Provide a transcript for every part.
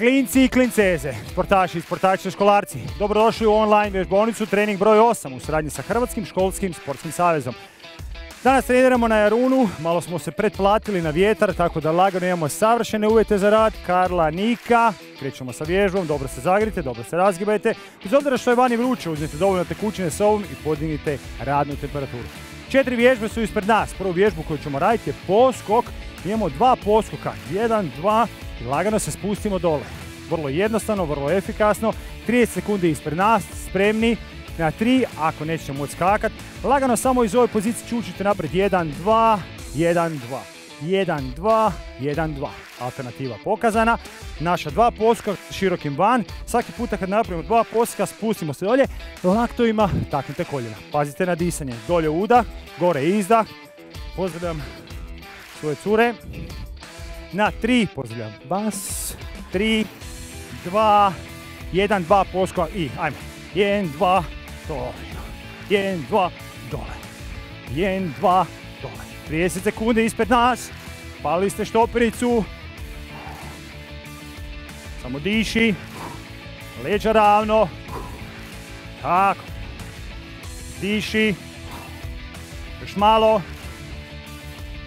Klinci i klinceze, sportaši i sportačice, školarci, dobrodošli u online vježbonicu trening broj 8 u suradnji sa Hrvatskim školskim sportskim savezom. Danas treniramo na Jarunu, malo smo se pretplatili na vjetar, tako da lagano imamo savršene uvjete za rad. Karla, Nika, krećemo sa vježbom, dobro se zagrite, dobro se razgibajte. Bez obzira što je vani vruće, uzmite dovoljno tekućine s sobom i podignite radnu temperaturu. 4 vježbe su ispred nas. Prvu vježbu koju ćemo raditi je poskok. Imamo 2 poskoka, 1, 2 i lagano se spustimo dole. Vrlo jednostavno, vrlo efikasno. 30 sekundi ispred nas, spremni na 3, ako nećete moći skakati. Lagano samo iz ove pozicije čučite naprijed 1, 2, 1, 2. 1, 2, 1, 2. Alternativa pokazana. Naša 2 poskoka širokim van. Svaki puta kad napravimo 2 poskoka spustimo se dolje. Laktovima taknite koljena. Pazite na disanje. Dolje udah, gore izdah. Pozdravljam svoje cure. Na 3 pozdravljam vas. 3, 2, 1, 2 poskoka i ajmo. 1, 2, dole. 1, 2, dole. 1, 2, dole. 30 sekundi ispred nas. Palili ste štopericu. Samo diši. Leđa ravno. Tako. Diši. Još malo.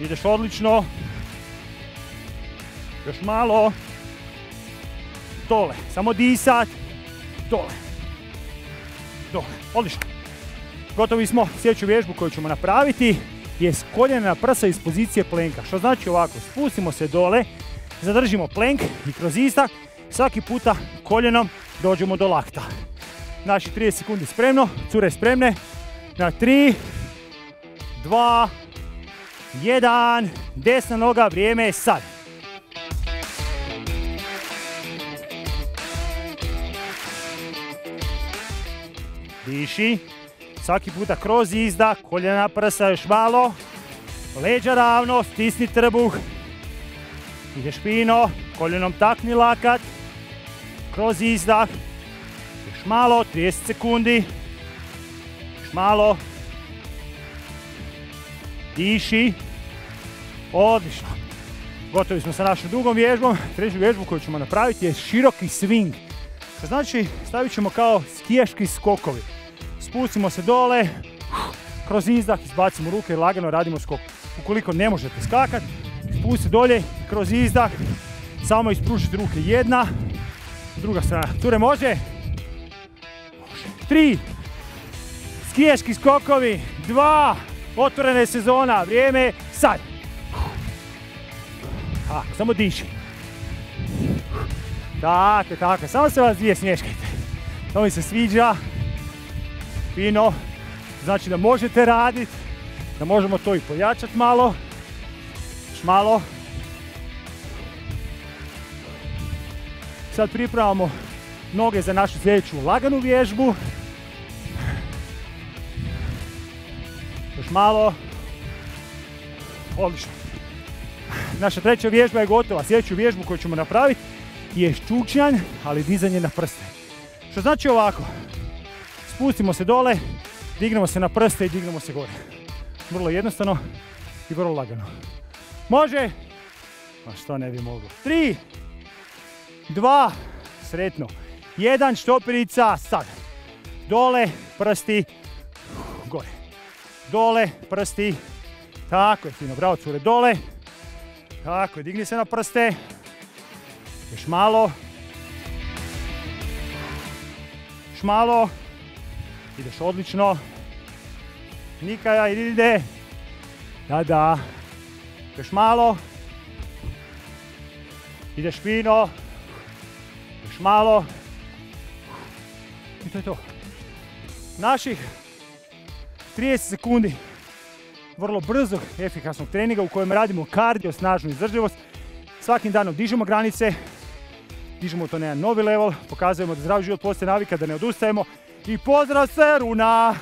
Ideš odlično. Još malo. Dole. Samo disat. Dole. Dole. Odlično. Gotovi smo. Sljedeću vježbu koju ćemo napraviti je koljena na prsa iz pozicije plenka. Što znači ovako, spustimo se dole, zadržimo plenk i kroz izdah svaki puta koljenom dođemo do lakta. Naši 30 sekundi spremno, cure spremne. Na 3, 2, 1, desna noga, vrijeme je sad. Diši. Svaki puta kroz izdah, koljena na prsa, još malo. Leđa ravno, stisni trbuh. Ideš fino, koljenom takni lakat. Kroz izdah. Još malo, 30 sekundi. Još malo. Diši. Odlično. Gotovi smo sa našom drugom vježbom. Treću vježbu koju ćemo napraviti je široki swing. Što znači, stavit ćemo kao skijaški skokovi. Spustimo se dole, kroz izdah izbacimo ruke i lagano radimo skok. Ukoliko ne možete skakati, spustite dolje, kroz izdah, samo ispružite ruke. Jedna, druga strana. Cure, može? Može. 3, skijaški skokovi, 2, otvorena je sezona, vrijeme je sad. Tako, samo diši. Tako, samo se vas dvije smješkajte. To mi se sviđa. Fino, znači da možete raditi, da možemo to i pojačati malo. Još malo. Sad pripremamo noge za našu sljedeću laganu vježbu. Još malo. Odlično. Naša treća vježba je gotova. Sljedeću vježbu koju ćemo napraviti je ščučnjanj, ali dizanje na prste. Što znači ovako. Spustimo se dole, dignemo se na prste i dignemo se gore. Vrlo jednostavno i vrlo lagano. Može? Ma što ne bi moglo. 3, 2, sretno. 1, štoperica, sad. Dole, prsti, gore. Dole, prsti. Tako je, fino, bravo cure, dole. Tako je, digni se na prste. Još malo. Još malo. Ideš odlično. Nikaja, ide. Da. Još malo. Ideš fino. Još malo. I to je to. Naših 30 sekundi vrlo brzog, efikasnog treninga u kojem radimo kardio, snažnu izdržljivost. Svakim danom dižemo granice. Dižemo to na jedan novi level. Pokazujemo da zdravi život postaje navika, da ne odustajemo. I pozdrav se, Runa!